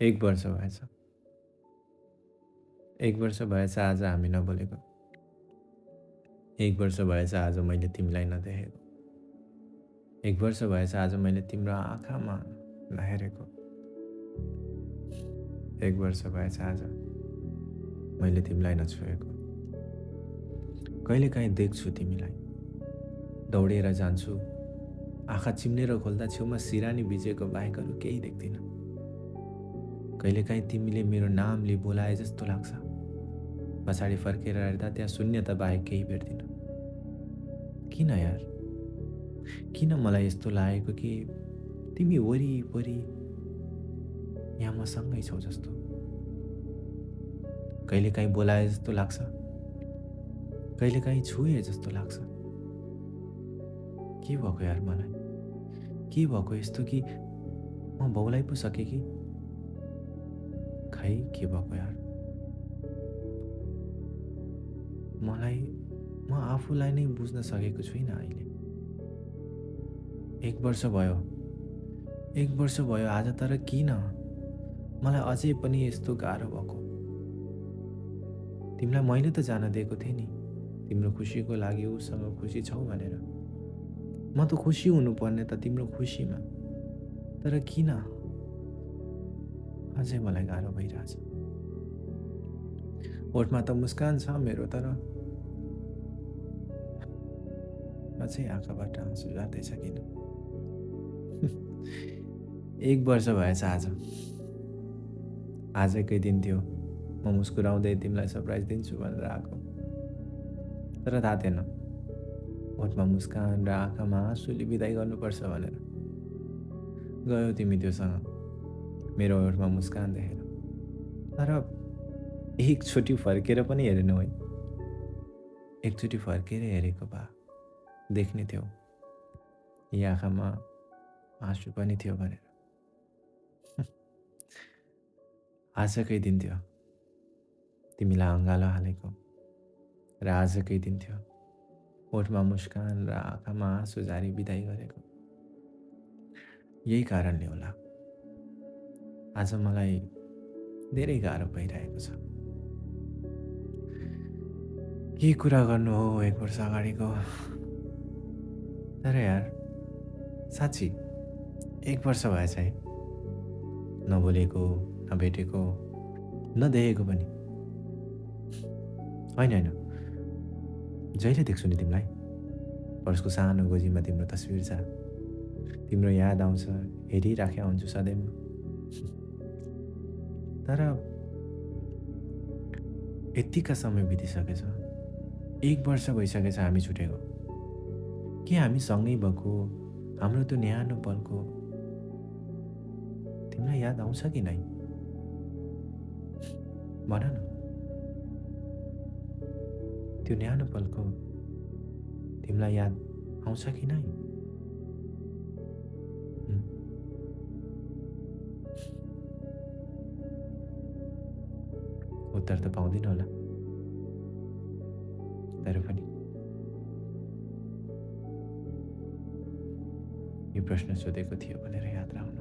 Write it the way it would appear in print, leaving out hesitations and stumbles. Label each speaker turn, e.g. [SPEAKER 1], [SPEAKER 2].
[SPEAKER 1] एक वर्ष भएछ। 1 वर्ष भएछ आज हामी नबोलेको। 1 वर्ष भएछ आज मैले तिमीलाई नदेखेको। 1 वर्ष भएछ आज मैले तिम्रो आँखामा नहेरेको। 1 वर्ष भएछ आज मैले तिमीलाई नछोएको। कहिलेकाहीँ देख्छु तिमीलाई, दौडेर जान्छु, आँखा चिम्लेर खोल्दा छेउमा सिरानी भिजेको बाहेक अरू केही देख्दिनँ। कहिलेकाहीँ तिमीले मेरो नामले बोलाए जस्तो लाग्छ, पछाडि फर्केर हेर्दा त्यहाँ शून्यता बाहेक केही भेट्दिनँ। किन यार, किन मलाई यस्तो लागेको कि तिमी वरिपरि यहाँ मसँगै छौ जस्तो। कहिलेकाहीँ बोलाए जस्तो लाग्छ, कहिलेकाहीँ छुए जस्तो लाग्छ। के भएको यार मलाई, के भएको यस्तो कि म बौलाइ पो सकेँ कि खै के भएको यार। म आफूलाई नै बुझ्न सकेको छुइनँ अहिले। 1 वर्ष भयो, 1 वर्ष भयो आज, तर किन मलाई अझै पनि यस्तो गाह्रो भएको। तिमीलाई मैले त जान दिएको थिएँ नि, तिम्रो खुसीको लागि उसँग खुसी छौ भनेर। म त खुसी हुनुपर्ने त तिम्रो खुसीमा, तर किन अझै मलाई गाह्रो भइरहेछ। ओठमा त मुस्कान छ मेरो, तर अझै आँखाबाट आँसु झर्दैछ किन। 1 वर्ष भएछ आज, आजकै दिन थियो म मुस्कुराउँदै तिमीलाई सरप्राइज दिन्छु भनेर आएको, तर थाहा थिएन ओठमा मुस्कान र आँखामा आँसुले बिदाई गर्नुपर्छ भनेर। गयौ तिमी त्योसँग मेरो ओठमा मुस्कान देखेर, तर एकचोटि फर्केर पनि हेरेनौ है। एकचोटि फर्केर हेरेको भए देख्ने थियौ यी आँखामा आँसु पनि थियो भनेर। आजकै दिन थियो तिमीलाई अँगालो हालेको, र आजकै दिन थियो ओठमा मुस्कान र आँखामा आँसु झारी बिदाई गरेको। यही कारणले होला आज मलाई धेरै गाह्रो भइरहेको छ। के कुरा गर्नु हो 1 वर्ष अगाडिको। तर यार साँच्ची 1 वर्ष भएछ है, नबोलेको, नभेटेको, नदेखेको पनि। होइन, जहिले देख्छु नि तिमीलाई, पर्सको सानो गोजीमा तिम्रो तस्विर छ, तिम्रो याद आउँछ, हेरिराखेको हुन्छु सधैँ म। तर यत्तिका समय बितिसकेछ, 1 वर्ष भइसकेछ हामी छुटेको। के हामी सँगै भएको हाम्रो त्यो न्यानो पलको तिमीलाई याद आउँछ कि नै भन न। त्यो न्यानो पलको तिमीलाई याद आउँछ कि नै। उत्तर त पाउँदिन होला, तर पनि यो प्रश्न सोधेको थियो भनेर याद राख्नु।